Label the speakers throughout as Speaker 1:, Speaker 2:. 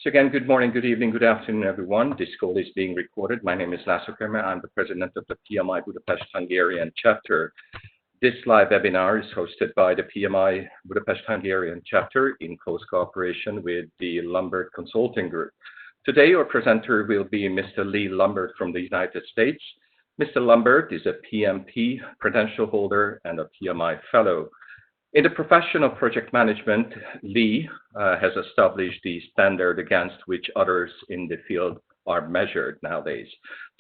Speaker 1: So again, good morning, good evening, good afternoon, everyone. This call is being recorded. My name is László Kerme. I'm the president of the PMI Budapest Hungarian chapter. This live webinar is hosted by the PMI Budapest Hungarian chapter in close cooperation with the Lambert Consulting Group. Today, our presenter will be Mr. Lee Lambert from the United States. Mr. Lambert is a PMP credential holder and a PMI fellow. In the profession of project management, Lee has established the standard against which others in the field are measured nowadays.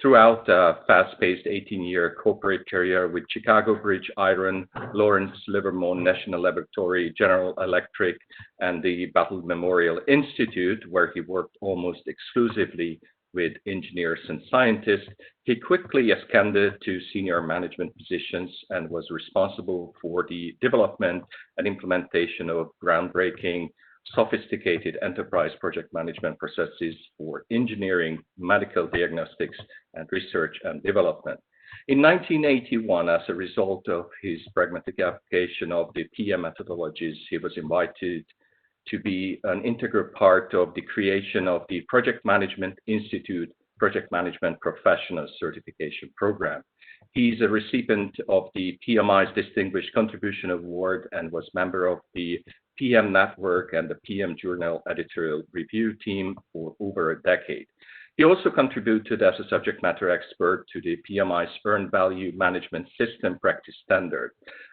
Speaker 1: Throughout a fast-paced 18-year corporate career with Chicago Bridge Iron, Lawrence Livermore National Laboratory, General Electric, and the Battle Memorial Institute, where he worked almost exclusively with engineers and scientists, he quickly ascended to senior management positions and was responsible for the development and implementation of groundbreaking, sophisticated enterprise project management processes for engineering, medical diagnostics, and research and development. In 1981, as a result of his pragmatic application of the PM methodologies, he was invited to be an integral part of the creation of the Project Management Institute Project Management Professional Certification Program. He's a recipient of the PMI's Distinguished Contribution Award and was member of the PM Network and the PM Journal editorial review team for over a decade. He also contributed as a subject matter expert to the PMI's Earned Value Management System Practice Standard.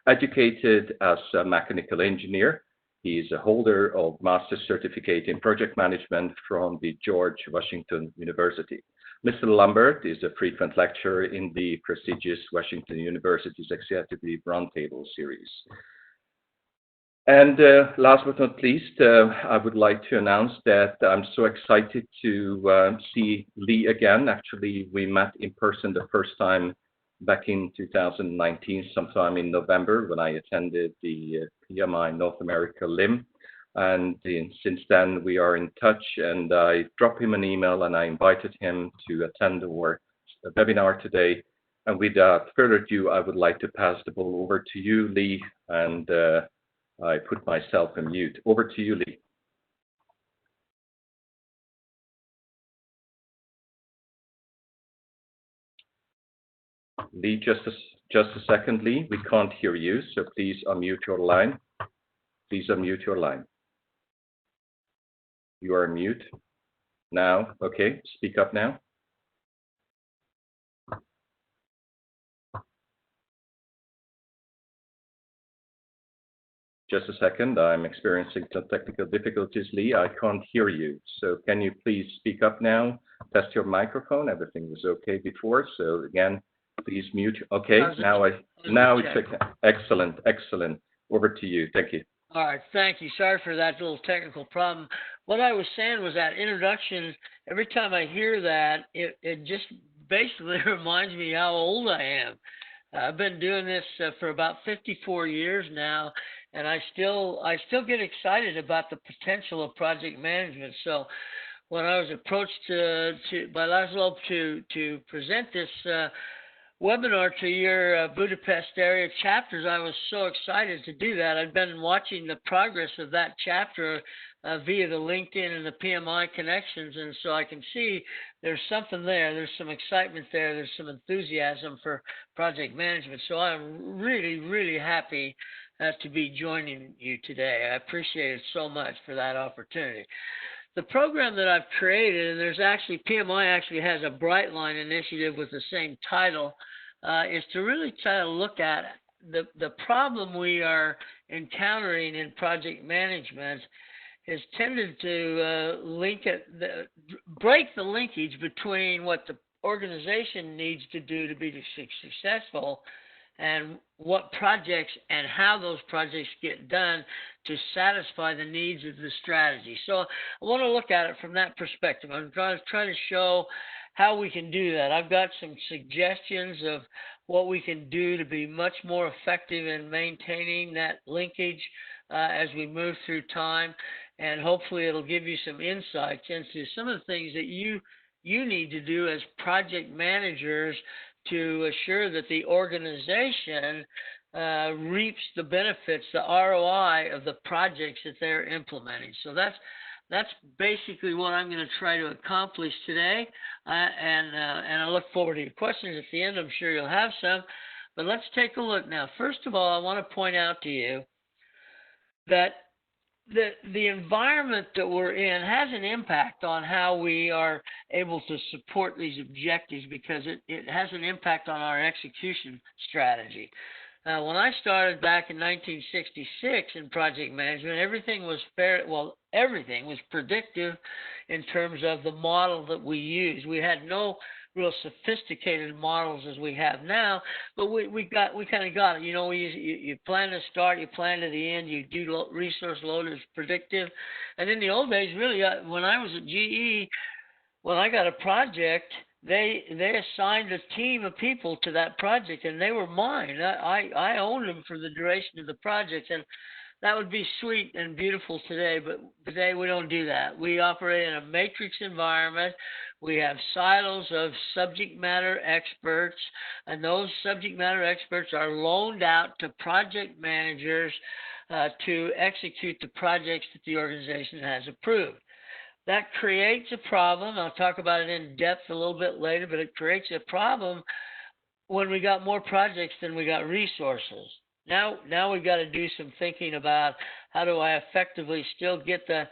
Speaker 1: Educated as a mechanical engineer, he is a holder of Master's Certificate in Project Management from the George Washington University. Mr. Lambert is a frequent lecturer in the prestigious Washington University's Executive Roundtable Series. And last but not least, I would like to announce that I'm so excited to see Lee again. Actually, we met in person the first time back in 2019, sometime in November, when I attended the PMI North America LIM. And since then, we are in touch, and I dropped him an email and I invited him to attend our webinar today. And without further ado, I would like to pass the ball over to you, Lee, and I put myself on mute. Over to you, Lee. Lee, just a second, Lee. We can't hear you, so please unmute your line. Please unmute your line. You are on mute now. Okay, speak up now. Just a second, I'm experiencing some technical difficulties, Lee. I can't hear you. So can you please speak up now? Test your microphone. Everything was okay before. So again, please mute. Okay, now it's okay. Excellent, excellent. Over to you. Thank you.
Speaker 2: All right, thank you. Sorry for that little technical problem. What I was saying was that introduction, every time I hear that, it just basically reminds me how old I am. I've been doing this for about 54 years now, and I still get excited about the potential of project management. So when I was approached by László to present this webinar to your Budapest area chapters, I was so excited to do that. I've been watching the progress of that chapter via the LinkedIn and the PMI connections, and so I can see there's something there. There's some excitement there. There's some enthusiasm for project management. So I'm really, really happy to be joining you today. I appreciate it so much for that opportunity. The program that I've created, and there's actually, PMI actually has a Bright Line initiative with the same title, is to really try to look at the problem we are encountering in project management has tended to break the linkage between what the organization needs to do to be successful and what projects and how those projects get done to satisfy the needs of the strategy. So I want to look at it from that perspective. I'm trying to show how we can do that. I've got some suggestions of what we can do to be much more effective in maintaining that linkage as we move through time, and hopefully it'll give you some insights into some of the things that you need to do as project managers to assure that the organization reaps the benefits, the ROI of the projects that they're implementing. So that's basically what I'm going to try to accomplish today, and I look forward to your questions at the end. I'm sure you'll have some, but let's take a look now. First of all, I want to point out to you that the environment that we're in has an impact on how we are able to support these objectives, because it has an impact on our execution strategy. When I started back in 1966 in project management, everything was everything was predictive in terms of the model that we used. We had no real sophisticated models as we have now, but we kind of got it. You know, you plan to start, you plan to the end, you do resource load as predictive. And in the old days, really, when I was at GE, when I got a project, they assigned a team of people to that project, and they were mine. I owned them for the duration of the project, and that would be sweet and beautiful today, but today we don't do that. We operate in a matrix environment. We have silos of subject matter experts, and those subject matter experts are loaned out to project managers to execute the projects that the organization has approved. That creates a problem. I'll talk about it in depth a little bit later, but it creates a problem when we got more projects than we got resources. Now we've got to do some thinking about how do I effectively still get the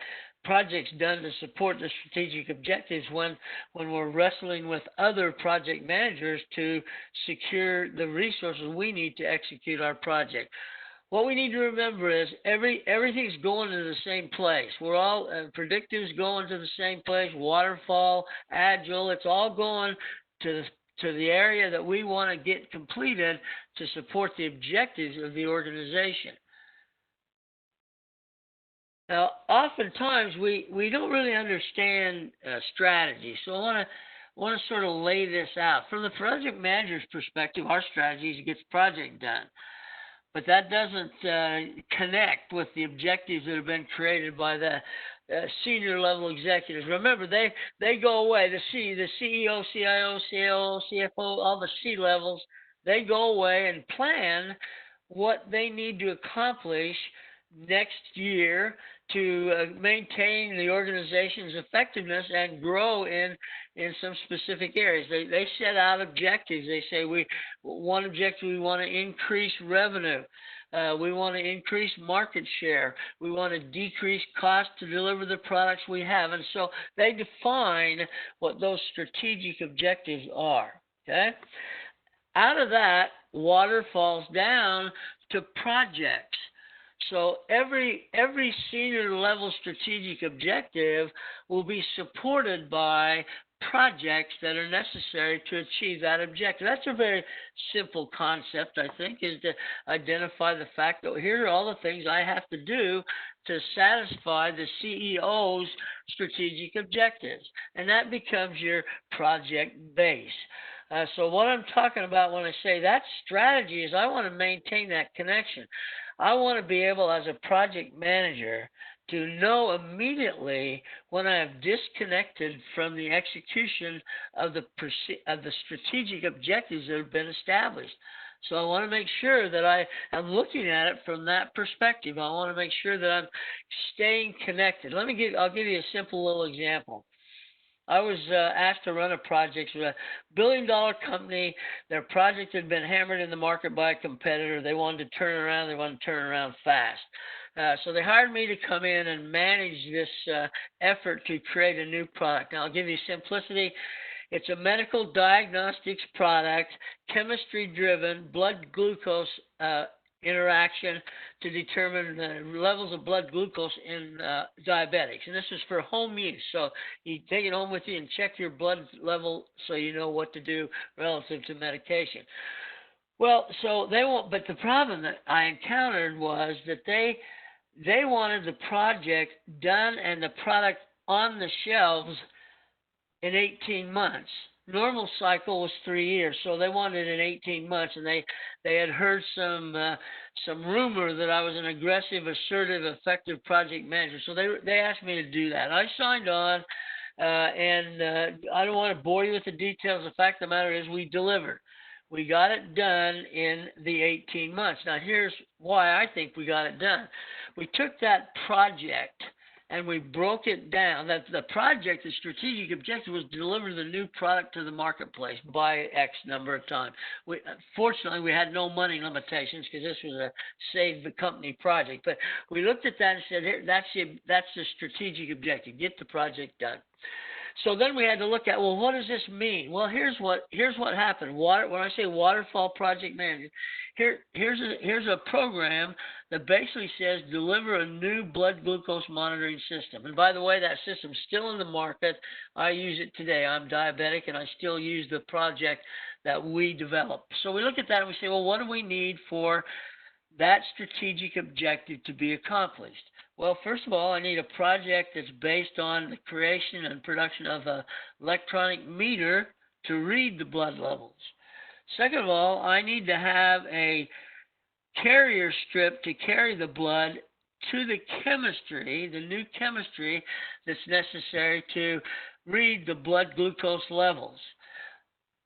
Speaker 2: projects done to support the strategic objectives when we're wrestling with other project managers to secure the resources we need to execute our project. What we need to remember is everything's going to the same place. We're all predictive's going to the same place. Waterfall, Agile, it's all going to the area that we want to get completed to support the objectives of the organization. Now, oftentimes we don't really understand strategy, so I want to sort of lay this out. From the project manager's perspective, our strategy is to get the project done. But that doesn't connect with the objectives that have been created by the senior level executives. Remember, they go away. The CEO, CIO, COO, CFO, all the C levels, they go away and plan what they need to accomplish next year to maintain the organization's effectiveness and grow in some specific areas. They set out objectives. They say one objective, we want to increase revenue. We want to increase market share. We want to decrease cost to deliver the products we have. And so they define what those strategic objectives are. Okay? Out of that, water falls down to projects. So every senior level strategic objective will be supported by projects that are necessary to achieve that objective. That's a very simple concept, I think, is to identify the fact that here are all the things I have to do to satisfy the CEO's strategic objectives. And that becomes your project base. So what I'm talking about when I say that strategy is I want to maintain that connection. I want to be able, as a project manager, to know immediately when I have disconnected from the execution of the strategic objectives that have been established. So I want to make sure that I am looking at it from that perspective. I want to make sure that I'm staying connected. I'll give you a simple little example. I was asked to run a project with a billion-dollar company. Their project had been hammered in the market by a competitor. They wanted to turn around. They wanted to turn around fast. So they hired me to come in and manage this effort to create a new product. Now, I'll give you simplicity. It's a medical diagnostics product, chemistry-driven, blood glucose interaction to determine the levels of blood glucose in diabetics. And this is for home use. So you take it home with you and check your blood level so you know what to do relative to medication. Well, so they won't, but the problem that I encountered was that they wanted the project done and the product on the shelves in 18 months. Normal cycle was 3 years, so they wanted it in 18 months, and they had heard some rumor that I was an aggressive, assertive, effective project manager. So they asked me to do that. I signed on, and I don't want to bore you with the details. The fact of the matter is we delivered. We got it done in the 18 months. Now, here's why I think we got it done. We took that project and we broke it down. That the project, the strategic objective was to deliver the new product to the marketplace by X number of time. Fortunately, we had no money limitations because this was a save the company project. But we looked at that and said, here, that's the strategic objective, get the project done. So then we had to look at, well, what does this mean? Well, here's what happened. When I say waterfall project management, here's a program that basically says deliver a new blood glucose monitoring system. And by the way, that system's still in the market. I use it today. I'm diabetic, and I still use the project that we developed. So we look at that and we say, well, what do we need for that strategic objective to be accomplished? Well, first of all, I need a project that's based on the creation and production of an electronic meter to read the blood levels. Second of all, I need to have a carrier strip to carry the blood to the chemistry, the new chemistry that's necessary to read the blood glucose levels.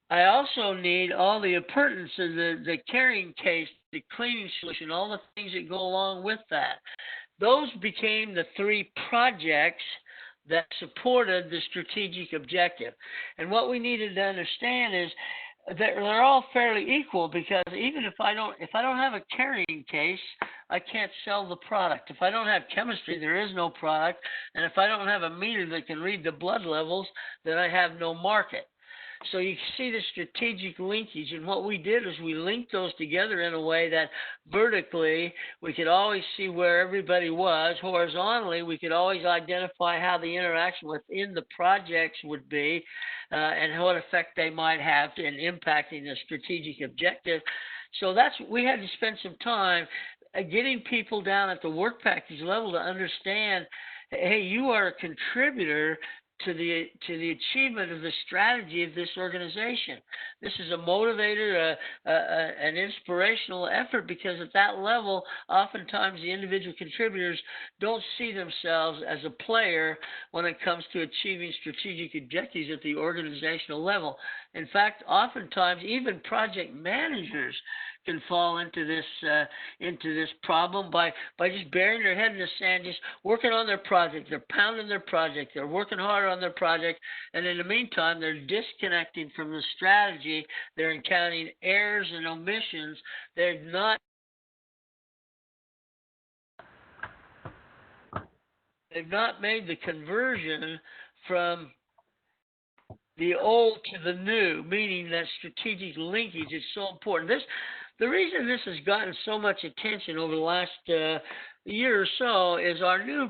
Speaker 2: I also need all the appurtenance of the carrying case, the cleaning solution, all the things that go along with that. Those became the three projects that supported the strategic objective. And what we needed to understand is that they're all fairly equal, because even if I don't have a carrying case, I can't sell the product. If I don't have chemistry, there is no product. And if I don't have a meter that can read the blood levels, then I have no market. So you see the strategic linkage, and what we did is we linked those together in a way that vertically we could always see where everybody was. Horizontally, we could always identify how the interaction within the projects would be and what effect they might have in impacting the strategic objective. So we had to spend some time getting people down at the work package level to understand, hey, you are a contributor to the achievement of the strategy of this organization. This is a motivator, an inspirational effort, because at that level, oftentimes the individual contributors don't see themselves as a player when it comes to achieving strategic objectives at the organizational level. In fact, oftentimes even project managers can fall into this problem by just burying their head in the sand, just working on their project. They're pounding their project. They're working hard on their project, and in the meantime, they're disconnecting from the strategy. They're encountering errors and omissions. They've not made the conversion from the old to the new, meaning that strategic linkage is so important. The reason this has gotten so much attention over the last year or so is our new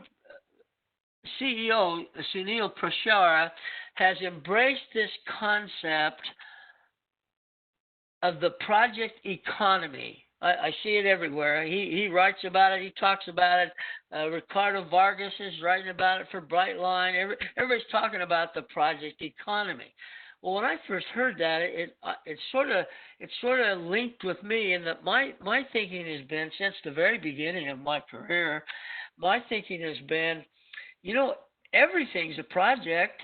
Speaker 2: CEO, Sunil Prashara, has embraced this concept of the project economy. I see it everywhere. He writes about it. He talks about it. Ricardo Vargas is writing about it for Brightline. Everybody's talking about the project economy. Well, when I first heard that, it sort of linked with me, in that my thinking has been, since the very beginning of my career, my thinking has been, everything's a project,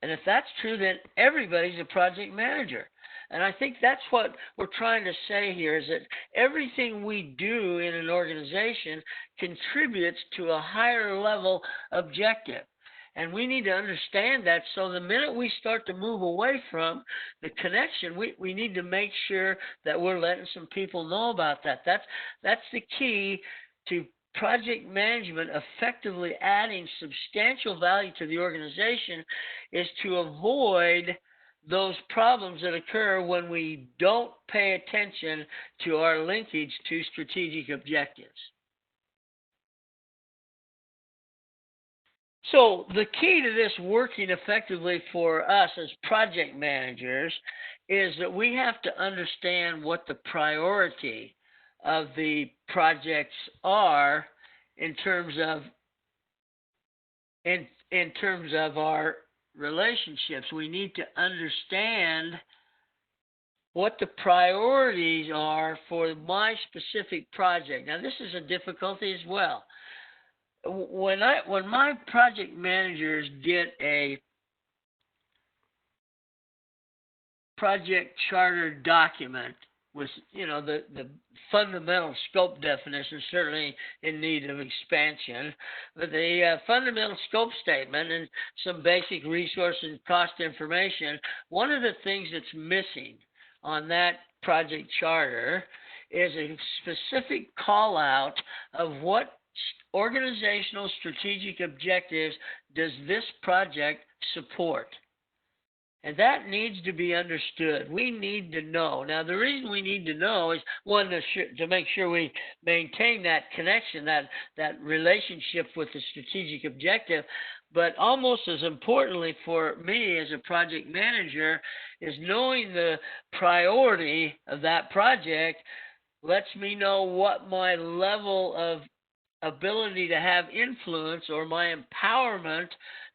Speaker 2: and if that's true, then everybody's a project manager. And I think that's what we're trying to say here, is that everything we do in an organization contributes to a higher level objective. And we need to understand that, so the minute we start to move away from the connection, we need to make sure that we're letting some people know about that. That's the key to project management effectively adding substantial value to the organization, is to avoid those problems that occur when we don't pay attention to our linkage to strategic objectives. So the key to this working effectively for us as project managers is that we have to understand what the priority of the projects are in terms of our relationships. We need to understand what the priorities are for my specific project. Now, this is a difficulty as well. When my project managers get a project charter document with, the fundamental scope definition, certainly in need of expansion, but the fundamental scope statement and some basic resource and cost information. One of the things that's missing on that project charter is a specific call out of what organizational strategic objectives does this project support. And that needs to be understood. We need to know. Now, the reason we need to know is, one, to make sure we maintain that connection, that relationship with the strategic objective. But almost as importantly for me as a project manager is knowing the priority of that project lets me know what my level of ability to have influence or my empowerment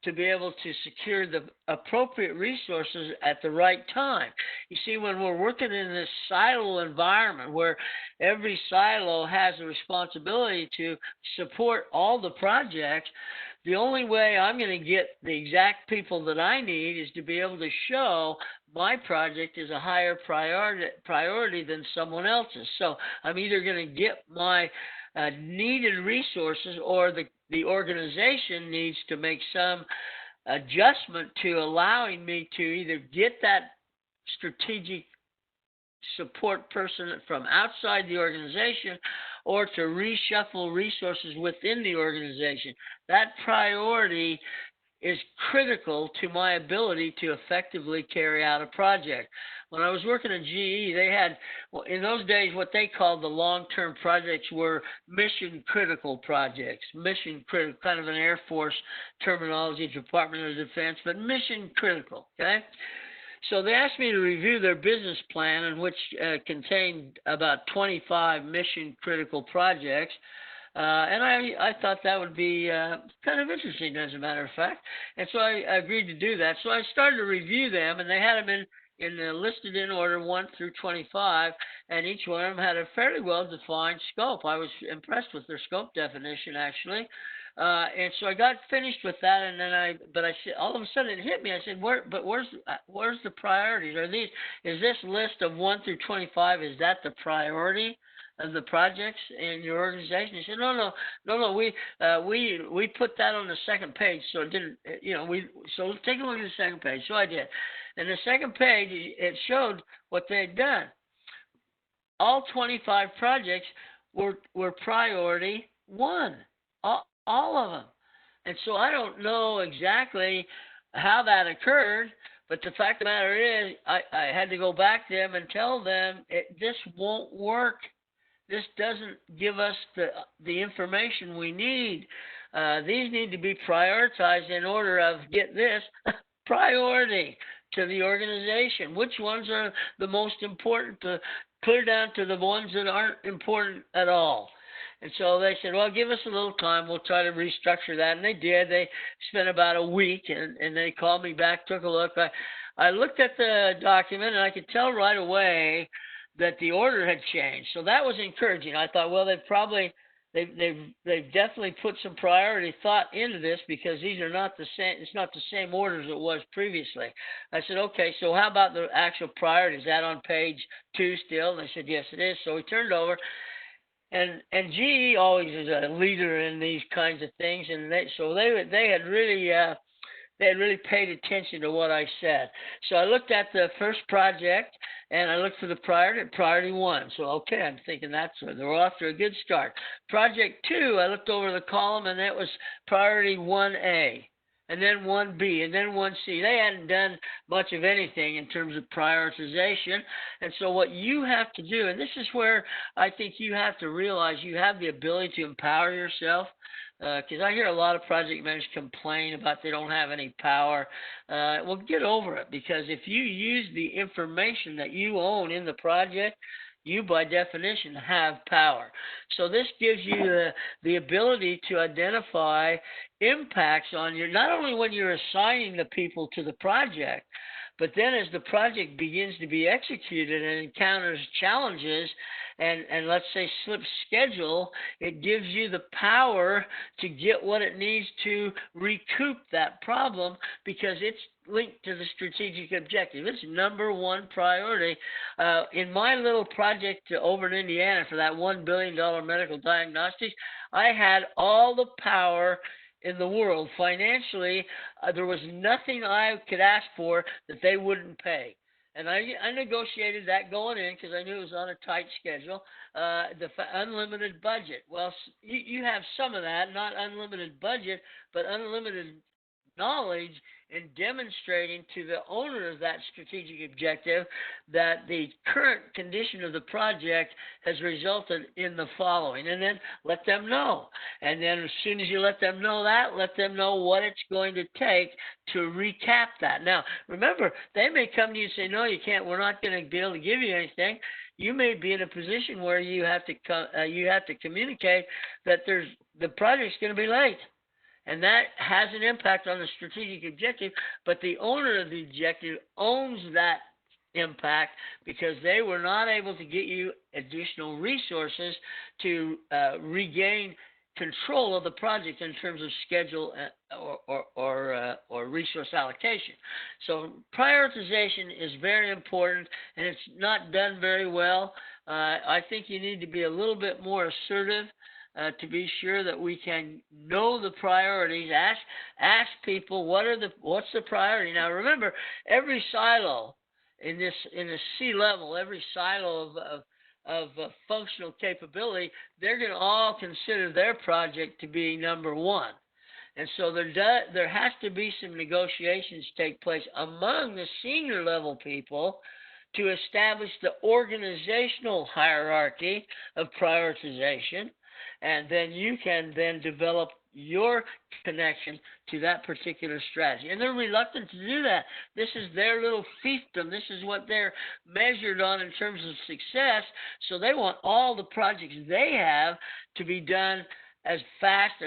Speaker 2: to be able to secure the appropriate resources at the right time. You see, when we're working in this silo environment where every silo has a responsibility to support all the projects, the only way I'm going to get the exact people that I need is to be able to show my project is a higher priority than someone else's. So I'm either going to get my needed resources, or the organization needs to make some adjustment to allowing me to either get that strategic support person from outside the organization or to reshuffle resources within the organization. That priority is critical to my ability to effectively carry out a project. When I was working at GE, they had, in those days, what they called the long-term projects were mission-critical projects. Mission-critical, kind of an Air Force terminology, Department of Defense, but mission-critical, okay? So they asked me to review their business plan, in which contained about 25 mission-critical projects. And I thought that would be kind of interesting, as a matter of fact. And so I agreed to do that. So I started to review them, and they had them listed in order 1 through 25, and each one of them had a fairly well-defined scope. I was impressed with their scope definition, actually. And so I got finished with that, and then I said, all of a sudden it hit me. I said, where's the priorities? Is this list of 1 through 25, is that the priority of the projects in your organization? He said, no, we put that on the second page, so it didn't, so take a look at the second page. So I did. And the second page, it showed what they had done. All 25 projects were priority 1, all of them. And so I don't know exactly how that occurred, but the fact of the matter is, I had to go back to them and tell them, this won't work. This doesn't give us the information we need. These need to be prioritized in order of, get this, priority to the organization. Which ones are the most important, to clear down to the ones that aren't important at all. And so they said, well, give us a little time. We'll try to restructure that. And they did. They spent about a week, and they called me back, took a look. I looked at the document, and I could tell right away that the order had changed. So that was encouraging. I thought, well, they've definitely put some priority thought into this, because these are not the same. It's not the same order as it was previously. I said, okay, so how about the actual priority? Is that on page 2 still? And they said, yes, it is. So we turned over. And GE always is a leader in these kinds of things, and they had really paid attention to what I said. So I looked at the first project, and I looked for the priority 1. So, okay, I'm thinking they're off to a good start. Project 2, I looked over the column, and that was priority 1A, and then 1B, and then 1C. They hadn't done much of anything in terms of prioritization. And so what you have to do, and this is where I think you have to realize you have the ability to empower yourself, because I hear a lot of project managers complain about they don't have any power. Well, get over it, because if you use the information that you own in the project, you by definition have power. So this gives you the ability to identify impacts on not only when you're assigning the people to the project, But then as the project begins to be executed and encounters challenges and let's say slips schedule, it gives you the power to get what it needs to recoup that problem because it's linked to the strategic objective. It's number one priority. In my little project over in Indiana for that $1 billion medical diagnostics, I had all the power in the world. Financially, there was nothing I could ask for that they wouldn't pay. And I negotiated that going in because I knew it was on a tight schedule, unlimited budget. Well, you have some of that, not unlimited budget, but unlimited knowledge in demonstrating to the owner of that strategic objective that the current condition of the project has resulted in the following, and then let them know. And then as soon as you let them know that, let them know what it's going to take to recap that. Now, remember, they may come to you and say, no, you can't, we're not going to be able to give you anything. You may be in a position where you have to communicate that the project's going to be late. And that has an impact on the strategic objective, but the owner of the objective owns that impact because they were not able to get you additional resources to regain control of the project in terms of schedule or resource allocation. So prioritization is very important, and it's not done very well. I think you need to be a little bit more assertive to be sure that we can know the priorities. Ask people what's the priority. Now remember, every silo in the C level, every silo of functional capability, they're going to all consider their project to be number one. And so there has to be some negotiations take place among the senior level people to establish the organizational hierarchy of prioritization. And then you can then develop your connection to that particular strategy. And they're reluctant to do that. This is their little fiefdom. This is what they're measured on in terms of success. So they want all the projects they have to be done as fast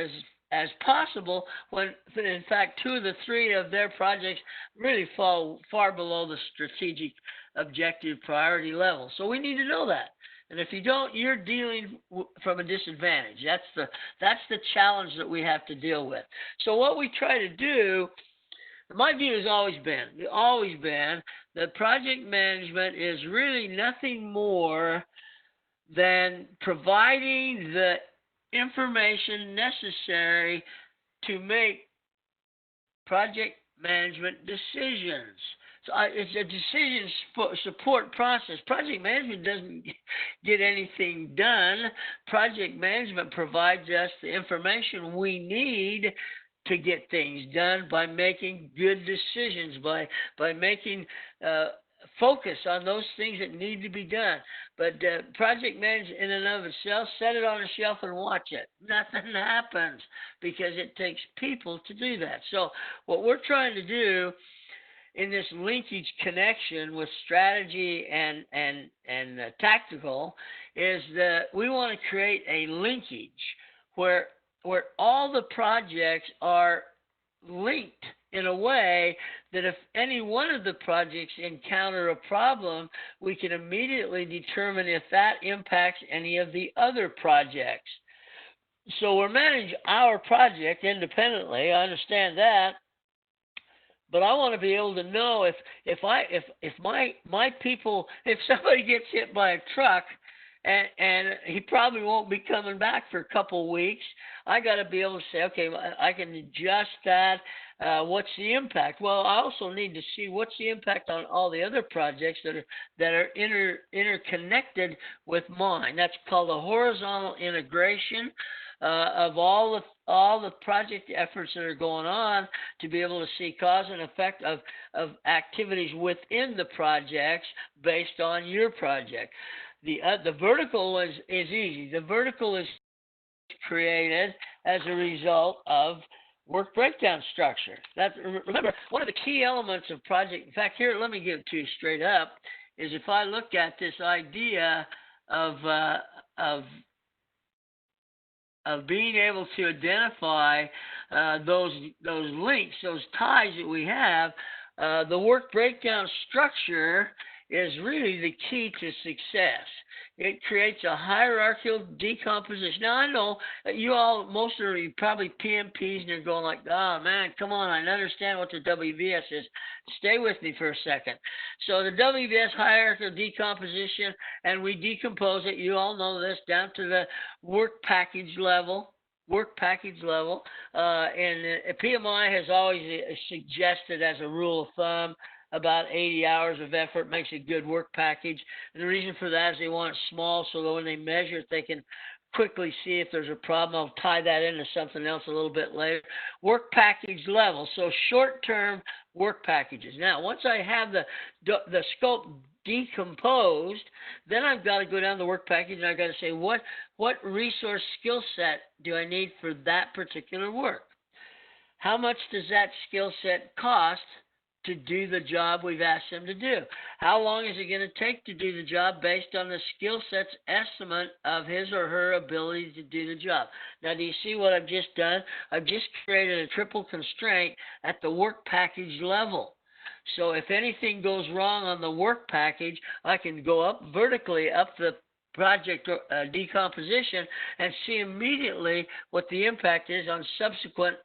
Speaker 2: as possible, when in fact 2 of the 3 of their projects really fall far below the strategic objective priority level. So we need to know that. And if you don't, you're dealing from a disadvantage. That's the challenge that we have to deal with. So what we try to do, my view has always been that project management is really nothing more than providing the information necessary to make project management decisions. So it's a decision support process. Project management doesn't get anything done. Project management provides us the information we need to get things done by making good decisions, by making focus on those things that need to be done. But project management in and of itself, set it on a shelf and watch it. Nothing happens because it takes people to do that. So what we're trying to do in this linkage connection with strategy and tactical is that we want to create a linkage where all the projects are linked in a way that if any one of the projects encounter a problem, we can immediately determine if that impacts any of the other projects. So we're managing our project independently, I understand that. But I want to be able to know if my people, if somebody gets hit by a truck and he probably won't be coming back for a couple of weeks, I got to be able to say, okay, I can adjust that. What's the impact? Well, I also need to see what's the impact on all the other projects that are interconnected with mine. That's called a horizontal integration of all the project efforts that are going on, to be able to see cause and effect of activities within the projects based on your project. The vertical is easy. The vertical is created as a result of work breakdown structure. Remember, one of the key elements of project, in fact, here, let me give it to you straight up, is if I look at this idea of being able to identify those links, those ties that we have, The work breakdown structure is really the key to success. It creates a hierarchical decomposition. Now, I know that you all, most of you probably PMPs, and you're going like, oh, man, come on, I understand what the WBS is. Stay with me for a second. So the WBS hierarchical decomposition, and we decompose it, you all know this, down to the work package level. And PMI has always suggested as a rule of thumb about 80 hours of effort makes a good work package. And the reason for that is they want it small so that when they measure it, they can quickly see if there's a problem. I'll tie that into something else a little bit later. Work package level, so short-term work packages. Now, once I have the scope decomposed, then I've got to go down the work package and I've got to say what resource skill set do I need for that particular work? How much does that skill set cost to do the job we've asked them to do? How long is it going to take to do the job based on the skill set's estimate of his or her ability to do the job? Now, do you see what I've just done? I've just created a triple constraint at the work package level. So if anything goes wrong on the work package, I can go up vertically up the project decomposition and see immediately what the impact is on subsequent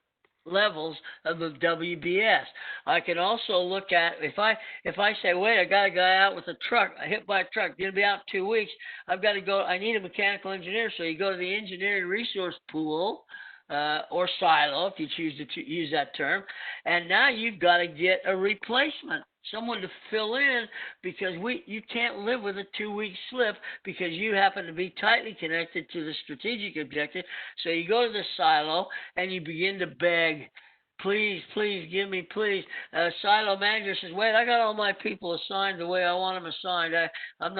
Speaker 2: levels of the WBS. I can also look at, if I say, wait, I got a guy out with a truck, hit by a truck, going to be out 2 weeks, I've got to go, I need a mechanical engineer, so you go to the engineering resource pool, or silo, if you choose to use that term, and now you've got to get a replacement, someone to fill in, because you can't live with a 2-week slip because you happen to be tightly connected to the strategic objective. So you go to the silo and you begin to beg, please, please, give me, please. Silo manager says, wait, I got all my people assigned the way I want them assigned. I'm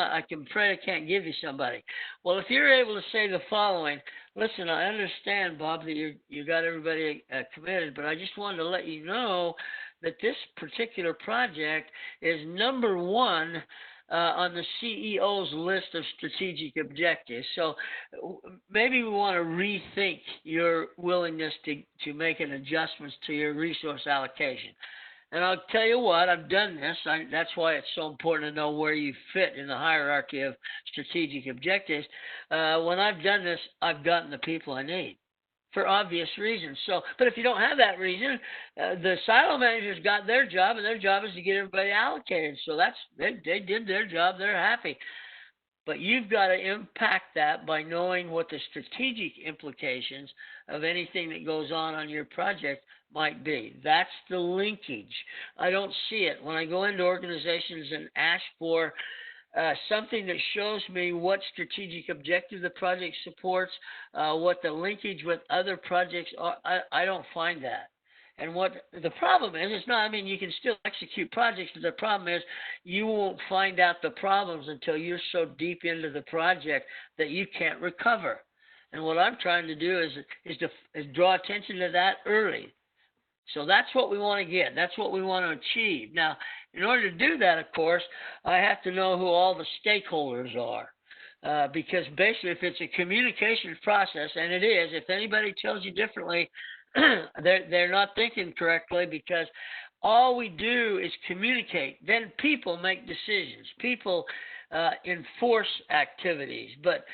Speaker 2: afraid I can't give you somebody. Well, if you're able to say the following, listen, I understand, Bob, that you got everybody committed, but I just wanted to let you know that this particular project is number one on the CEO's list of strategic objectives. So maybe we want to rethink your willingness to make an adjustments to your resource allocation. And I'll tell you what, I've done this. That's why it's so important to know where you fit in the hierarchy of strategic objectives. When I've done this, I've gotten the people I need, for obvious reasons. So, but if you don't have that reason, the silo managers got their job, and their job is to get everybody allocated. So they did their job. They're happy. But you've got to impact that by knowing what the strategic implications of anything that goes on your project might be. That's the linkage. I don't see it. When I go into organizations and ask for something that shows me what strategic objective the project supports, what the linkage with other projects are, I don't find that. And what the problem is, it's not, I mean, you can still execute projects, but the problem is you won't find out the problems until you're so deep into the project that you can't recover. And what I'm trying to do is draw attention to that early. So that's what we want to get. That's what we want to achieve. Now, in order to do that, of course, I have to know who all the stakeholders are. Because basically, if it's a communications process, and it is, if anybody tells you differently, they're not thinking correctly, because all we do is communicate. Then people make decisions. People enforce activities. But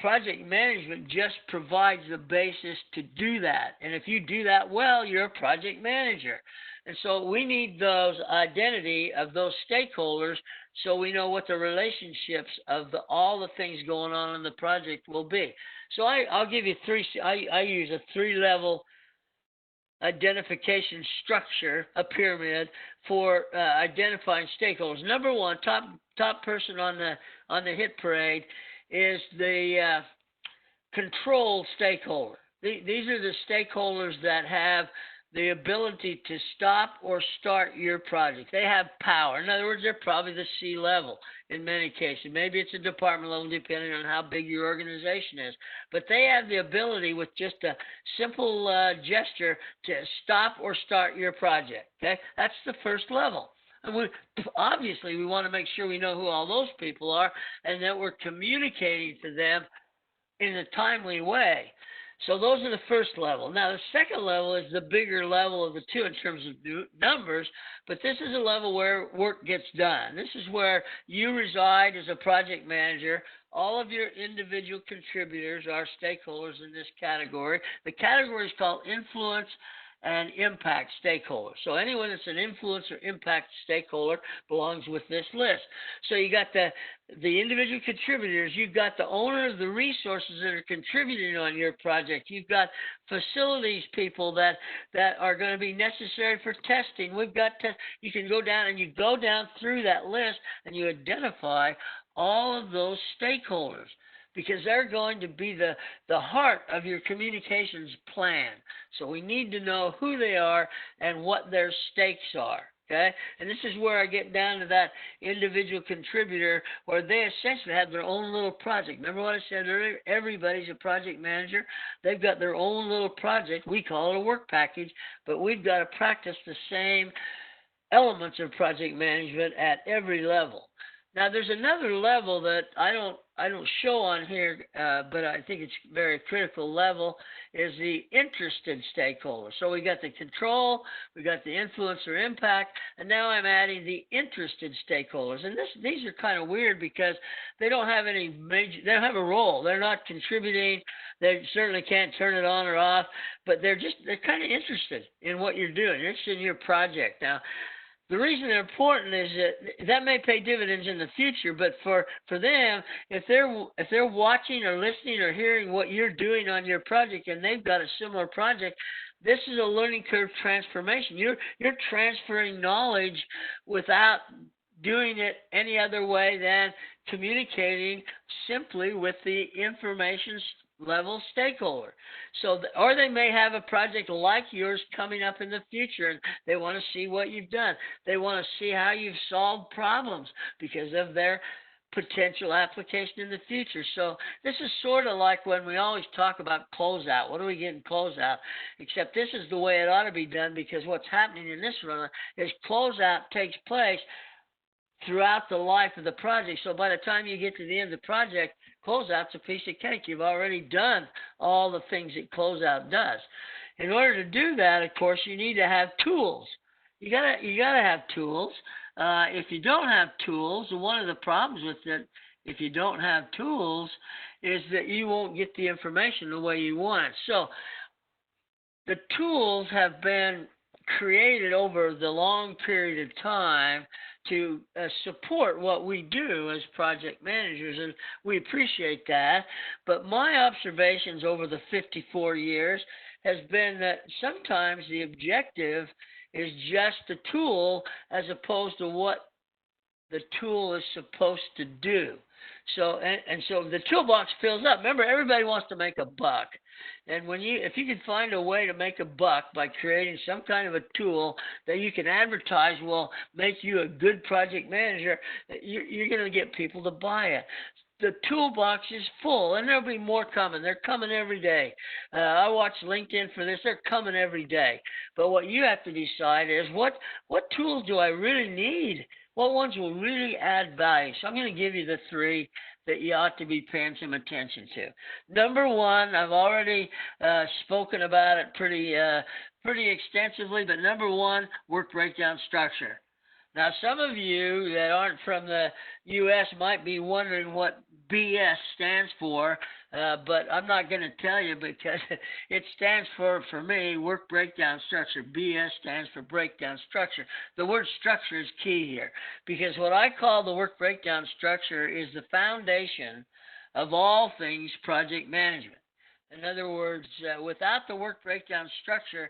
Speaker 2: project management just provides the basis to do that. And if you do that well, you're a project manager. And so we need those identity of those stakeholders so we know what the relationships of all the things going on in the project will be. So I'll give you I use a 3-level identification structure, a pyramid, for identifying stakeholders. Number one, top person on the hit parade is the control stakeholder. These are the stakeholders that have the ability to stop or start your project. They have power. In other words, they're probably the C-level in many cases. Maybe it's a department level depending on how big your organization is. But they have the ability with just a simple gesture to stop or start your project. Okay? That's the first level. And obviously, we want to make sure we know who all those people are and that we're communicating to them in a timely way. So those are the first level. Now, the second level is the bigger level of the two in terms of numbers, but this is a level where work gets done. This is where you reside as a project manager. All of your individual contributors are stakeholders in this category. The category is called influence and impact stakeholder. So anyone that's an influence or impact stakeholder belongs with this list. So you got the individual contributors, you've got the owner of the resources that are contributing on your project, you've got facilities people that are going to be necessary for testing. You can go down and you go down through that list and you identify all of those stakeholders, because they're going to be the heart of your communications plan. So we need to know who they are and what their stakes are, okay? And this is where I get down to that individual contributor, where they essentially have their own little project. Remember what I said earlier? Everybody's a project manager. They've got their own little project. We call it a work package, but we've got to practice the same elements of project management at every level. Now, there's another level that I don't show on here, but I think it's a very critical level, is the interested stakeholder. So we got the control, we got the influence or impact, and now I'm adding the interested stakeholders. And these are kind of weird because they don't have they don't have a role. They're not contributing. They certainly can't turn it on or off, but they're kind of interested in what you're doing. They're interested in your project. Now, the reason they're important is that may pay dividends in the future, but for them, if they're watching or listening or hearing what you're doing on your project and they've got a similar project, this is a learning curve transformation. You're transferring knowledge without doing it any other way than communicating simply with the information level stakeholder. So, or they may have a project like yours coming up in the future, and they want to see what you've done. They want to see how you've solved problems because of their potential application in the future. So this is sort of like when we always talk about closeout. What do we get in closeout? Except this is the way it ought to be done, because what's happening in this run is closeout takes place throughout the life of the project. So by the time you get to the end of the project, closeout's a piece of cake. You've already done all the things that closeout does. In order to do that, of course, you need to have tools. You gotta have tools. If you don't have tools, one of the problems with it, if you don't have tools, is that you won't get the information the way you want it. So the tools have been created over the long period of time to support what we do as project managers, and we appreciate that. But my observations over the 54 years has been that sometimes the objective is just a tool as opposed to what the tool is supposed to do. So and so the toolbox fills up. Remember, everybody wants to make a buck. And if you can find a way to make a buck by creating some kind of a tool that you can advertise will make you a good project manager, you're going to get people to buy it. The toolbox is full, and there'll be more coming. They're coming every day. I watch LinkedIn for this. They're coming every day. But what you have to decide is what tools do I really need? What ones will really add value? So I'm going to give you the three that you ought to be paying some attention to. Number one, I've already spoken about it pretty extensively, but number one, work breakdown structure. Now, some of you that aren't from the U.S. might be wondering what BS stands for, but I'm not going to tell you because it stands for me, work breakdown structure. BS stands for breakdown structure. The word structure is key here, because what I call the work breakdown structure is the foundation of all things project management. In other words, without the work breakdown structure,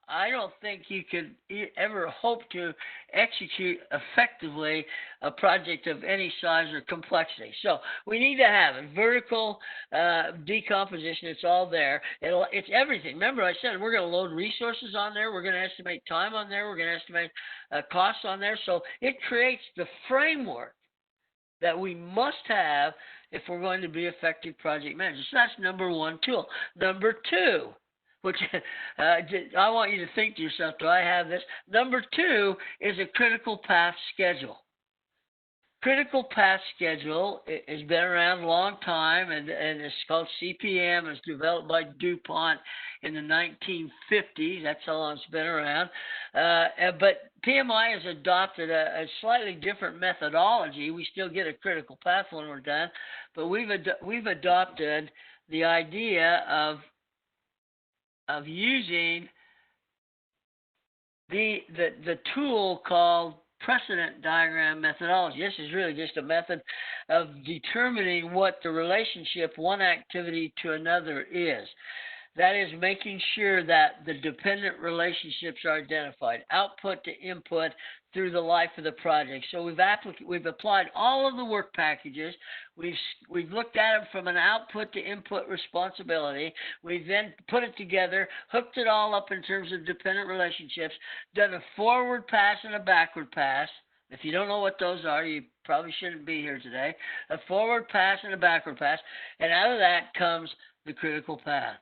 Speaker 2: I don't think you could ever hope to execute effectively a project of any size or complexity. So we need to have it. Vertical decomposition, it's all there. It's everything. Remember, I said we're going to load resources on there. We're going to estimate time on there. We're going to estimate costs on there. So it creates the framework that we must have if we're going to be effective project managers. So that's number one tool. Number two, which I want you to think to yourself, do I have this? Number two is a critical path schedule. critical path schedule has been around a long time, and it's called CPM. It's developed by DuPont in the 1950s. That's how long it's been around. But PMI has adopted a slightly different methodology. We still get a critical path when we're done, but we've adopted the idea of using the tool called Precedent Diagram methodology. This is really just a method of determining what the relationship one activity to another is. That is making sure that the dependent relationships are identified, output to input through the life of the project. So we've applied all of the work packages. We've looked at it from an output to input responsibility. We've then put it together, hooked it all up in terms of dependent relationships, done a forward pass and a backward pass. If you don't know what those are, you probably shouldn't be here today. A forward pass and a backward pass, and out of that comes the critical path.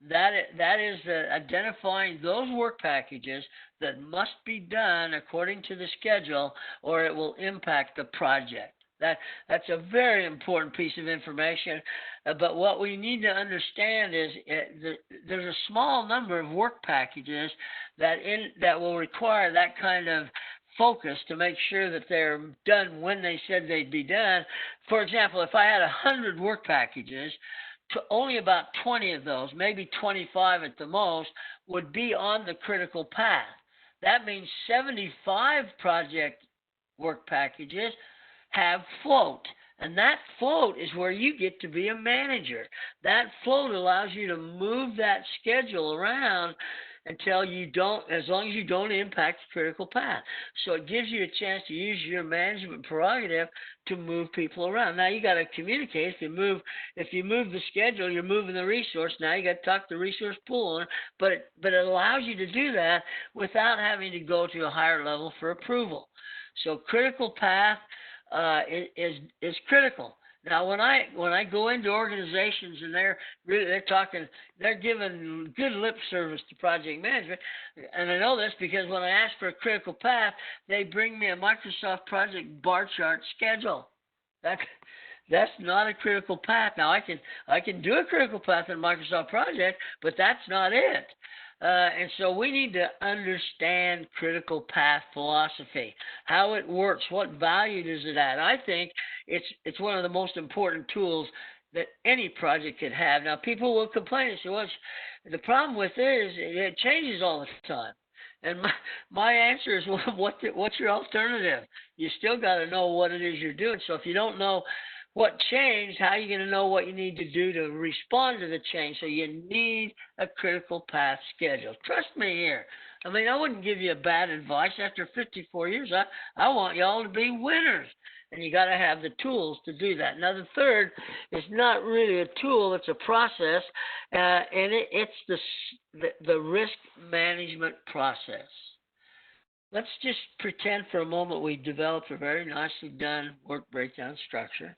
Speaker 2: That is identifying those work packages that must be done according to the schedule, or it will impact the project. That's a very important piece of information. But what we need to understand is there's a small number of work packages that will require that kind of focus to make sure that they're done when they said they'd be done. For example, if I had 100 work packages, only about 20 of those, maybe 25 at the most, would be on the critical path. That means 75 project work packages have float. And that float is where you get to be a manager. That float allows you to move that schedule around until you don't, as long as you don't impact the critical path. So it gives you a chance to use your management prerogative to move people around. Now you got to communicate. If you move the schedule, you're moving the resource. Now you got to talk to the resource pool owner, but it allows you to do that without having to go to a higher level for approval. So critical path is critical. Now, when I go into organizations and they're giving good lip service to project management, and I know this because when I ask for a critical path, they bring me a Microsoft project bar chart schedule. That's not a critical path. Now, I can do a critical path in Microsoft Project, but that's not it. And so we need to understand critical path philosophy, how it works, what value does it add. I think it's one of the most important tools that any project could have. Now, people will complain and say, well, the problem with it is it changes all the time. And my answer is, well, what's your alternative? You still got to know what it is you're doing. So if you don't know what changed, how are you going to know what you need to do to respond to the change? So you need a critical path schedule. Trust me here. I mean, I wouldn't give you bad advice. After 54 years, I want you all to be winners. And you got to have the tools to do that. Now, the third is not really a tool. It's a process, and it's the risk management process. Let's just pretend for a moment we've developed a very nicely done work breakdown structure.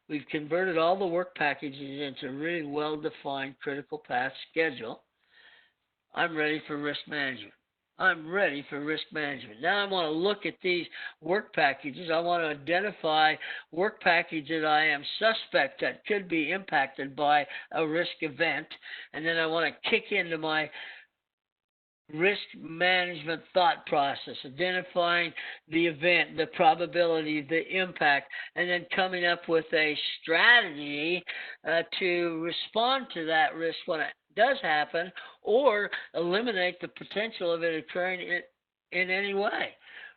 Speaker 2: We've converted all the work packages into a really well-defined critical path schedule. I'm ready for risk management. Now I want to look at these work packages. I want to identify work packages that I am suspect that could be impacted by a risk event. And then I want to kick into my risk management thought process, identifying the event, the probability, the impact, and then coming up with a strategy to respond to that risk when it does happen, or eliminate the potential of it occurring in any way.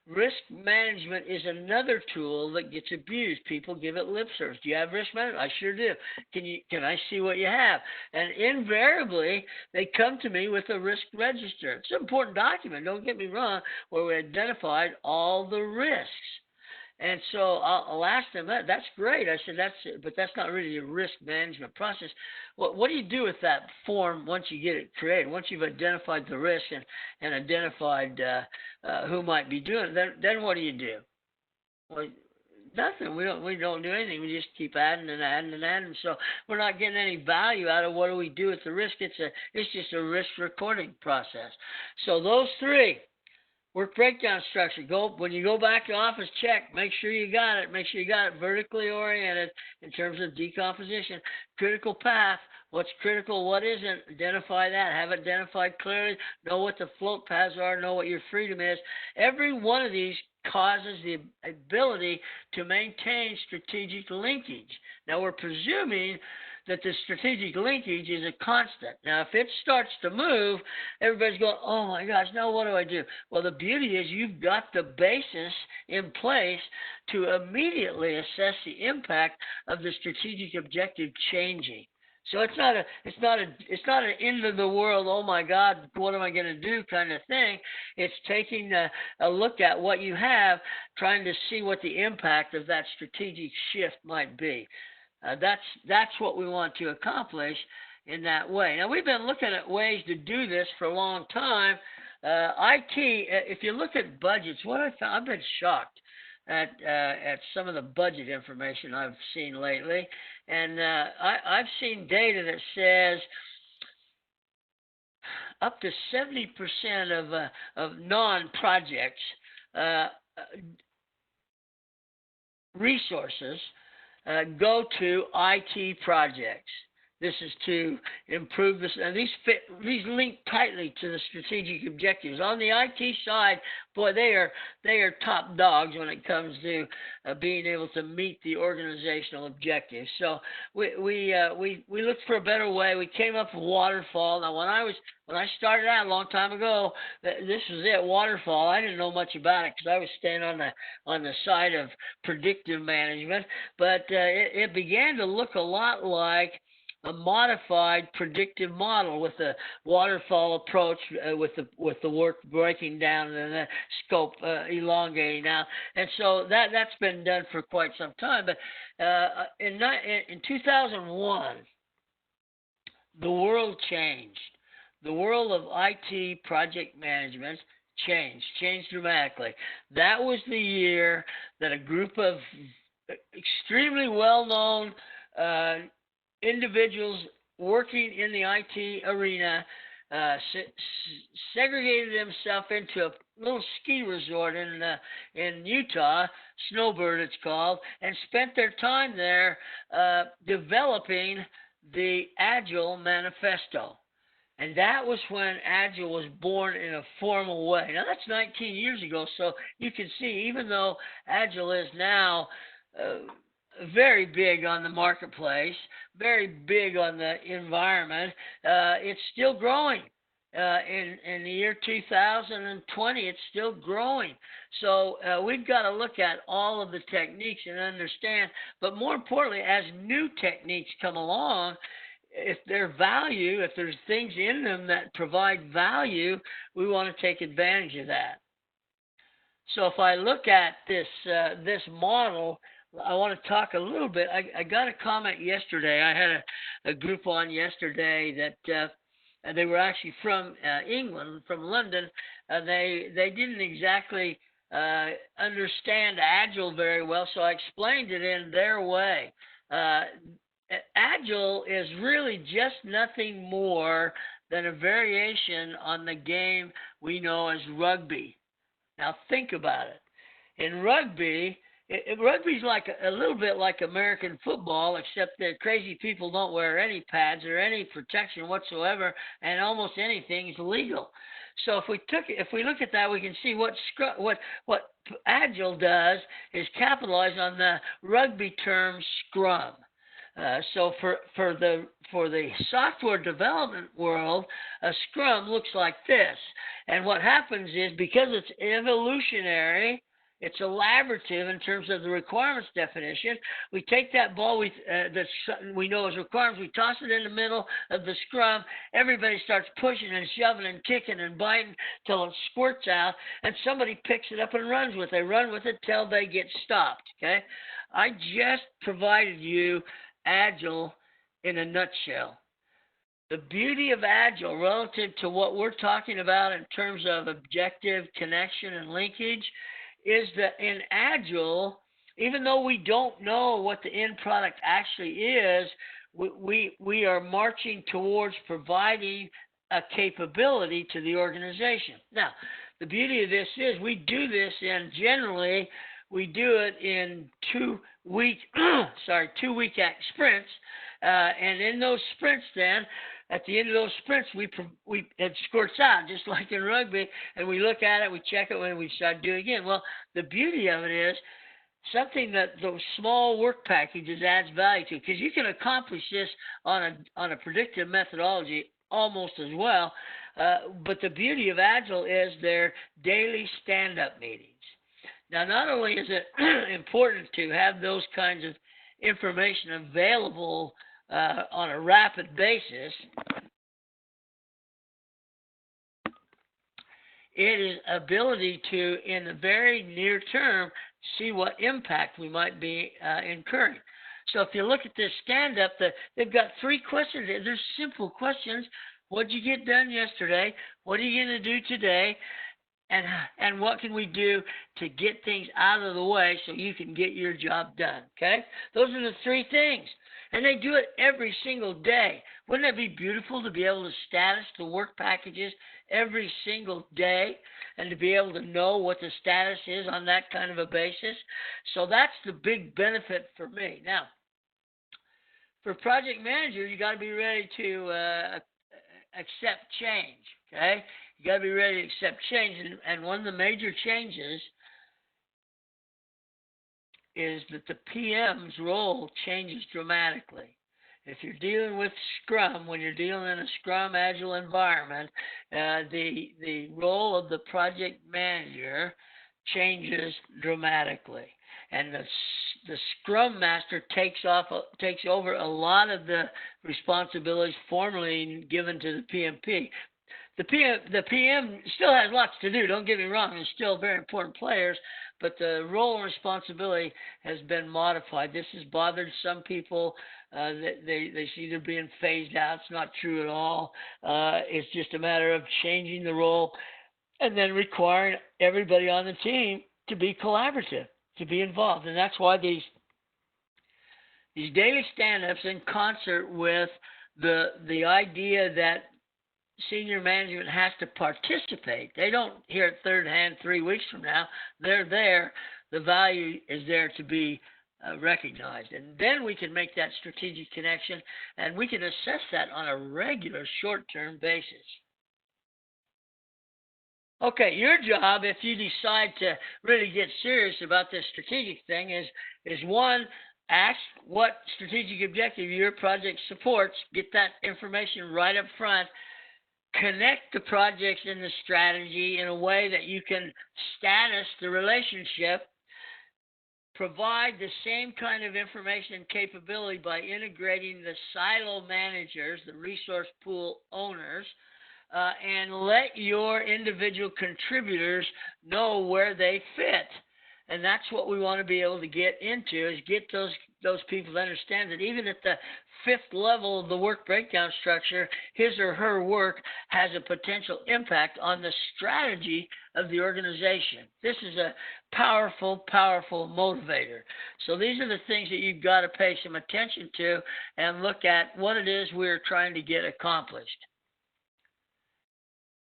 Speaker 2: Risk management is another tool that gets abused. People give it lip service. Do you have risk management? I sure do. Can I see what you have? And invariably, they come to me with a risk register. It's an important document, don't get me wrong, where we identified all the risks. And so I'll ask them, that's great. I said, but that's not really a risk management process. What do you do with that form once you get it created? Once you've identified the risk and identified who might be doing it, then what do you do? Well, nothing. We don't do anything. We just keep adding and adding and adding. So we're not getting any value out of what do we do with the risk. It's just a risk recording process. So those three: Work breakdown structure. When you go back to office, check. Make sure you got it. Make sure you got it vertically oriented in terms of decomposition. Critical path. What's critical? What isn't? Identify that. Have it identified clearly. Know what the float paths are. Know what your freedom is. Every one of these causes the ability to maintain strategic linkage. Now, we're presuming that the strategic linkage is a constant. Now, if it starts to move, everybody's going, oh my gosh, now what do I do? Well, the beauty is you've got the basis in place to immediately assess the impact of the strategic objective changing. So it's not an end of the world, oh my God, what am I going to do kind of thing. It's taking a look at what you have, trying to see what the impact of that strategic shift might be. That's what we want to accomplish in that way. Now, we've been looking at ways to do this for a long time. IT, if you look at budgets, what I found, I've been shocked at some of the budget information I've seen lately. And I've seen data that says up to 70% of non-projects resources go to IT projects. This is to improve this, and these link tightly to the strategic objectives. On the IT side, boy, they are top dogs when it comes to being able to meet the organizational objectives. So we looked for a better way. We came up with waterfall. Now, when I started out a long time ago, this was it, waterfall. I didn't know much about it because I was staying on the side of predictive management, but it began to look a lot like a modified predictive model with a waterfall approach, with the work breaking down and the scope elongating out, and so that's been done for quite some time. But in 2001, the world changed. The world of IT project management changed dramatically. That was the year that a group of extremely well-known individuals working in the IT arena segregated themselves into a little ski resort in Utah, Snowbird it's called, and spent their time there developing the Agile Manifesto. And that was when Agile was born in a formal way. Now, that's 19 years ago, so you can see, even though Agile is now very big on the marketplace, very big on the environment, it's still growing. In the year 2020, it's still growing. So we've got to look at all of the techniques and understand, but more importantly, as new techniques come along, if there's things in them that provide value, we want to take advantage of that. So if I look at this model, I want to talk a little bit. I got a comment yesterday. I had a group on yesterday that they were actually from England, from London. They didn't exactly understand Agile very well, so I explained it in their way. Agile is really just nothing more than a variation on the game we know as rugby. Now think about it. In rugby, rugby's like a little bit like American football, except that crazy people don't wear any pads or any protection whatsoever, and almost anything is legal. So if we look at that, we can see what Agile does is capitalize on the rugby term scrum. So for the software development world, a scrum looks like this. And what happens is, because it's evolutionary, it's elaborative in terms of the requirements definition, we take that ball that we know as requirements, we toss it in the middle of the scrum, everybody starts pushing and shoving and kicking and biting till it squirts out, and somebody picks it up and runs with it. They run with it till they get stopped, okay? I just provided you Agile in a nutshell. The beauty of Agile relative to what we're talking about in terms of objective, connection, and linkage is that in Agile, even though we don't know what the end product actually is, we are marching towards providing a capability to the organization. Now, the beauty of this is we do this generally we do it in 2-week 2-week sprints, and in those sprints then at the end of those sprints it squirts out just like in rugby, and we look at it, we check it, and we start doing it again. Well, the beauty of it is something that those small work packages adds value to, because you can accomplish this on a predictive methodology almost as well. But the beauty of Agile is their daily stand-up meetings. Now, not only is it important to have those kinds of information available on a rapid basis, it is ability to, in the very near term, see what impact we might be incurring. So if you look at this stand-up, they've got 3 questions. They're simple questions. What did you get done yesterday? What are you going to do today? And what can we do to get things out of the way so you can get your job done, okay? Those are the 3 things. And they do it every single day. Wouldn't it be beautiful to be able to status the work packages every single day and to be able to know what the status is on that kind of a basis? So that's the big benefit for me. Now, for project manager, you got to be ready to accept change, okay? You got to be ready to accept change. And one of the major changes is that the PM's role changes dramatically. If you're dealing with Scrum, when you're dealing in a Scrum Agile environment, the role of the project manager changes dramatically. And the Scrum Master takes over a lot of the responsibilities formerly given to the PMP. The PM still has lots to do, don't get me wrong, they're still very important players, but the role and responsibility has been modified. This has bothered some people. They see they're being phased out. It's not true at all. It's just a matter of changing the role and then requiring everybody on the team to be collaborative, to be involved. And that's why these daily stand-ups in concert with the idea that senior management has to participate. They don't hear it third hand 3 weeks from now. They're there. The value is there to be recognized. And then we can make that strategic connection, and we can assess that on a regular short-term basis. Okay, your job, if you decide to really get serious about this strategic thing, is 1, ask what strategic objective your project supports. Get that information right up front. Connect the projects in the strategy in a way that you can status the relationship. Provide the same kind of information and capability by integrating the silo managers, the resource pool owners, and let your individual contributors know where they fit. And that's what we want to be able to get into, is get those people to understand that even at the 5th level of the work breakdown structure, his or her work has a potential impact on the strategy of the organization. This is a powerful, powerful motivator. So these are the things that you've got to pay some attention to and look at what it is we're trying to get accomplished.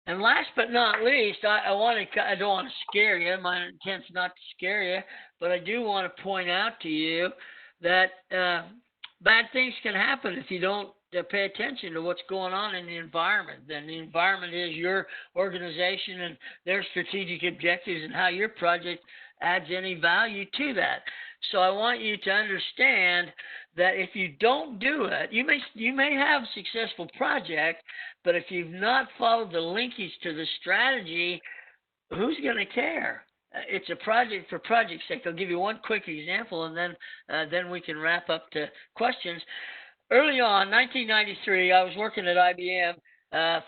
Speaker 2: And last but not least, I don't want to scare you. My intent's not to scare you, but I do want to point out to you that bad things can happen if you don't pay attention to what's going on in the environment. Then the environment is your organization and their strategic objectives and how your project adds any value to that. So I want you to understand that if you don't do it, you may have a successful project, but if you've not followed the linkage to the strategy, who's going to care? It's a project for project's sake. I'll give you one quick example, and then we can wrap up to questions. Early on, 1993, I was working at IBM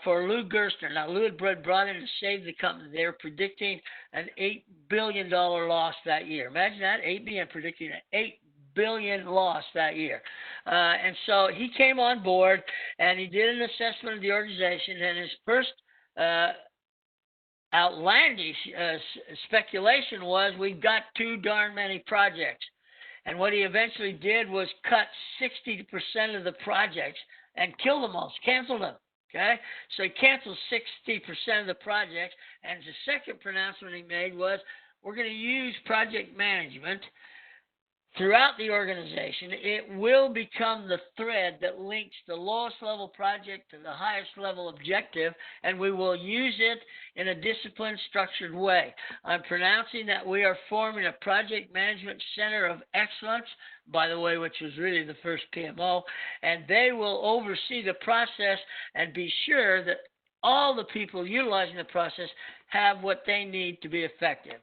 Speaker 2: for Lou Gerstner. Now, Lou had brought in to save the company. They were predicting an $8 billion loss that year. Imagine that, IBM predicting an $8 billion loss that year. And so he came on board, and he did an assessment of the organization, and his first outlandish speculation was, we've got too darn many projects. And what he eventually did was cut 60% of the projects and kill them all, canceled them. Okay, so he canceled 60% of the projects, and the second pronouncement he made was, we're going to use project management throughout the organization. It will become the thread that links the lowest level project to the highest level objective, and we will use it in a disciplined, structured way. I'm pronouncing that we are forming a project management center of excellence, by the way, which was really the first PMO, and they will oversee the process and be sure that all the people utilizing the process have what they need to be effective.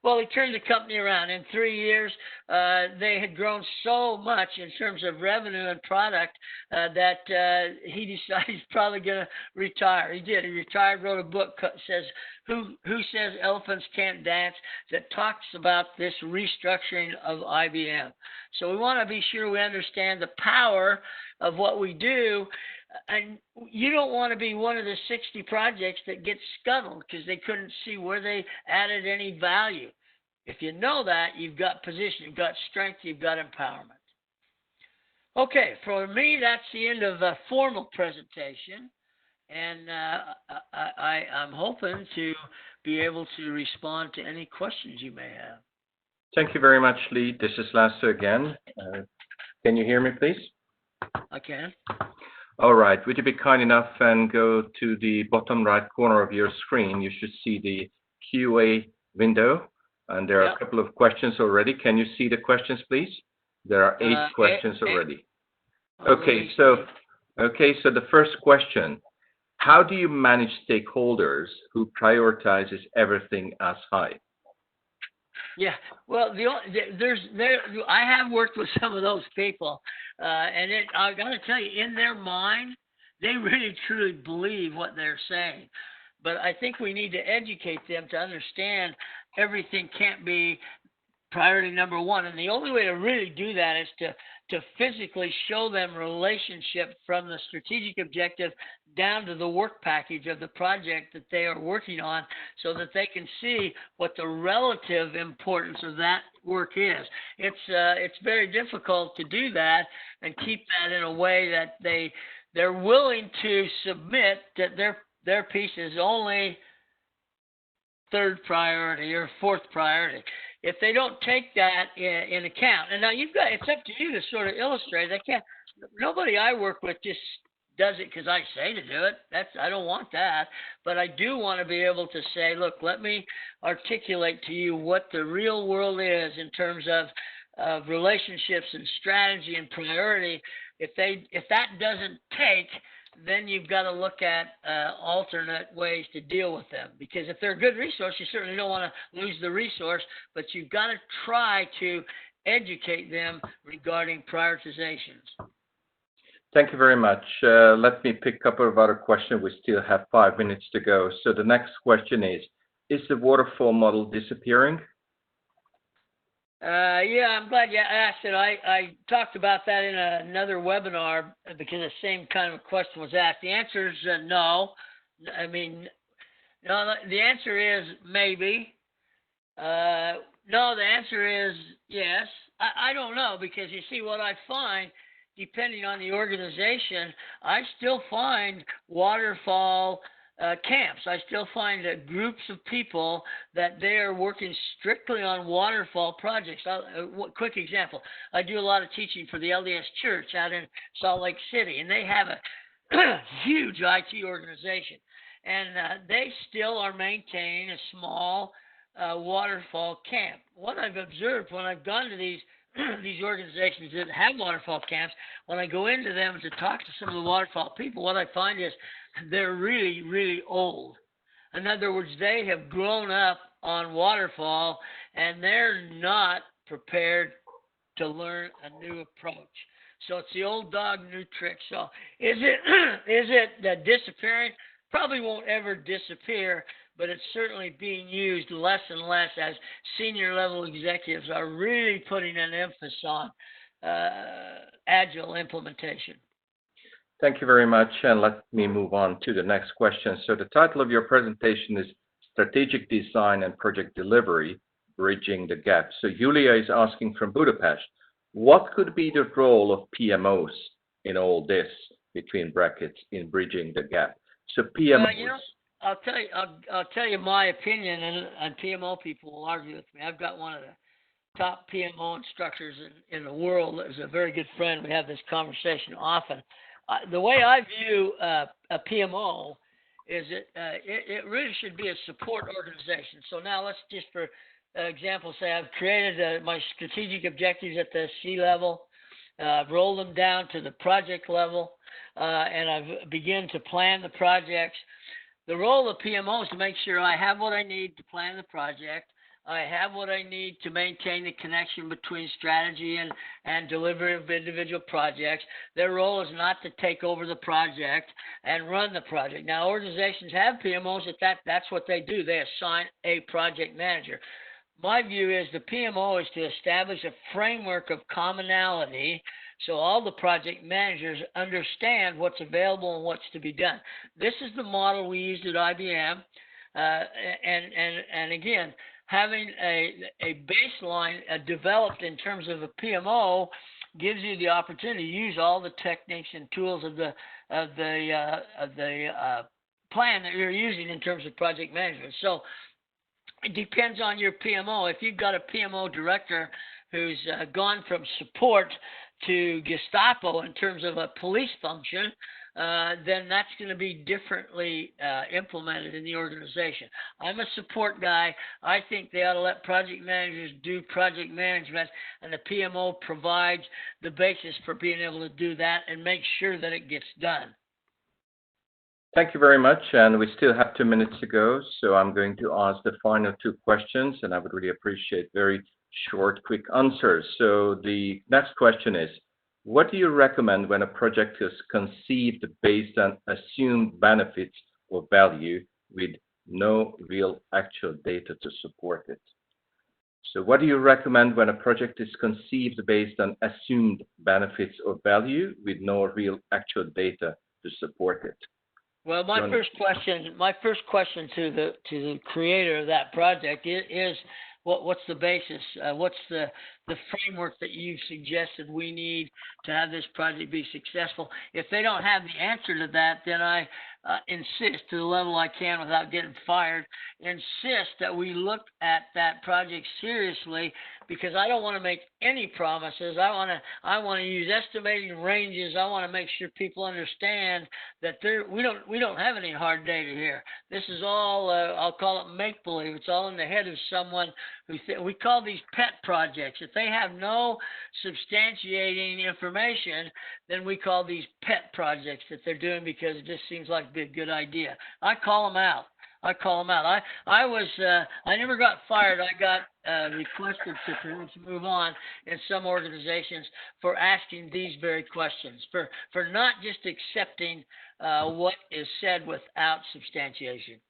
Speaker 2: Well, he turned the company around. In 3 years, they had grown so much in terms of revenue and product that he decided he's probably going to retire. He did. He retired, wrote a book, says, Who Says Elephants Can't Dance, that talks about this restructuring of IBM. So we want to be sure we understand the power of what we do. And you don't want to be one of the 60 projects that gets scuttled because they couldn't see where they added any value. If you know that, you've got position, you've got strength, you've got empowerment. Okay, for me, that's the end of a formal presentation. And I'm hoping to be able to respond to any questions you may have.
Speaker 1: Thank you very much, Lee. This is Lasse again. Can you hear me, please?
Speaker 2: I can.
Speaker 1: All right. Would you be kind enough and go to the bottom right corner of your screen? You should see the QA window, and there are a couple of questions already. Can you see the questions, please? There are 8 questions already. Okay, so the first question: how do you manage stakeholders who prioritizes everything as high?
Speaker 2: Yeah, well, I have worked with some of those people, and I got to tell you, in their mind, they really truly believe what they're saying. But I think we need to educate them to understand everything can't be priority number one, and the only way to really do that is to physically show them relationship from the strategic objective down to the work package of the project that they are working on, so that they can see what the relative importance of that work is. It's very difficult to do that and keep that in a way that they're willing to submit that their piece is only third priority or fourth priority. If they don't take that in account, and now it's up to you to sort of illustrate. Nobody I work with just does it because I say to do it. I don't want that, but I do want to be able to say, look, let me articulate to you what the real world is in terms of relationships and strategy and priority. If that doesn't take, then you've got to look at alternate ways to deal with them. Because if they're a good resource, you certainly don't want to lose the resource, but you've got to try to educate them regarding prioritizations.
Speaker 1: Thank you very much. Let me pick up another question. We still have 5 minutes to go. So the next question is the waterfall model disappearing?
Speaker 2: Yeah, I'm glad you asked it. I talked about that in another webinar because the same kind of question was asked. The answer is no. I mean, no. The answer is maybe. No, the answer is yes. I don't know, because you see, what I find, depending on the organization, I still find waterfall camps. I still find groups of people that they are working strictly on waterfall projects. Quick example, I do a lot of teaching for the LDS Church out in Salt Lake City, and they have a huge IT organization, and they still are maintaining a small waterfall camp. What I've observed when I've gone to these organizations that have waterfall camps, when I go into them to talk to some of the waterfall people, what I find is they're really, really old. In other words, they have grown up on waterfall, and they're not prepared to learn a new approach. So it's the old dog, new trick. So is it disappearing? Probably won't ever disappear, but it's certainly being used less and less as senior level executives are really putting an emphasis on Agile implementation.
Speaker 1: Thank you very much, and let me move on to the next question. So the title of your presentation is Strategic Design and Project Delivery, Bridging the Gap. So Julia is asking from Budapest, what could be the role of PMOs in all this? between brackets, in bridging the gap. So
Speaker 2: Well,
Speaker 1: PMOs.
Speaker 2: I'll tell you my opinion, and PMO people will argue with me. I've got one of the top PMO instructors in the world is a very good friend. We have this conversation often. The way I view a PMO is it really should be a support organization. So now let's just, for example, say I've created my strategic objectives at the C level, I've rolled them down to the project level, and I've begun to plan the projects. The role of PMO is to make sure I have what I need to plan the project. I have what I need to maintain the connection between strategy and delivery of individual projects. Their role is not to take over the project and run the project. Now, organizations have PMOs that's what they do. They assign a project manager. My view is the PMO is to establish a framework of commonality so all the project managers understand what's available and what's to be done. This is the model we used at IBM. And again, having a baseline developed in terms of a PMO gives you the opportunity to use all the techniques and tools of the plan that you're using in terms of project management. So it depends on your PMO. If you've got a PMO director who's gone from support to Gestapo in terms of a police function, then that's going to be differently implemented in the organization. I'm a support guy. I think they ought to let project managers do project management, and the PMO provides the basis for being able to do that and make sure that it gets done.
Speaker 1: Thank you very much, and we still have 2 minutes to go, so I'm going to ask the final 2 questions, and I would really appreciate very short, quick answers. So the next question is, what do you recommend when a project is conceived based on assumed benefits or value with no real actual data to support it? So what do you recommend when a project is conceived based on assumed benefits or value with no real actual data to support it?
Speaker 2: Well, my first question to the creator of that project is what's the basis? What's the framework that you've suggested we need to have this project be successful? If they don't have the answer to that, then I insist to the level I can without getting fired, insist that we look at that project seriously, because I don't want to make any promises. I want to use estimating ranges. I want to make sure people understand that we don't have any hard data here. This is all I'll call it make believe. It's all in the head of someone who we call these pet projects. If they have no substantiating information, then we call these pet projects that they're doing because it just seems like a good idea. I call them out. I never got fired. I got requested to perhaps move on in some organizations for asking these very questions, for not just accepting what is said without substantiation.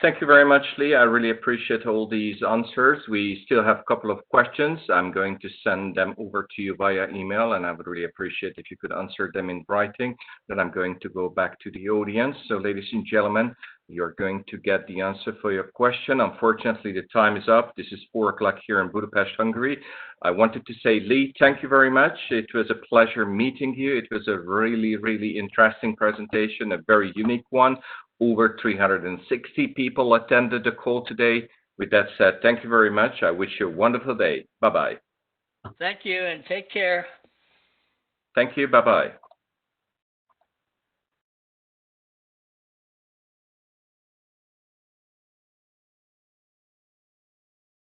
Speaker 1: Thank you very much, Lee. I really appreciate all these answers. We still have a couple of questions. I'm going to send them over to you via email, and I would really appreciate if you could answer them in writing. Then I'm going to go back to the audience. So, ladies and gentlemen, you're going to get the answer for your question. Unfortunately, the time is up. This is 4 o'clock here in Budapest, Hungary. I wanted to say, Lee, thank you very much. It was a pleasure meeting you. It was a really, really interesting presentation, a very unique one. Over 360 people attended the call today. With that said, thank you very much. I wish you a wonderful day. Bye-bye.
Speaker 2: Thank you, and take care.
Speaker 1: Thank you. Bye-bye.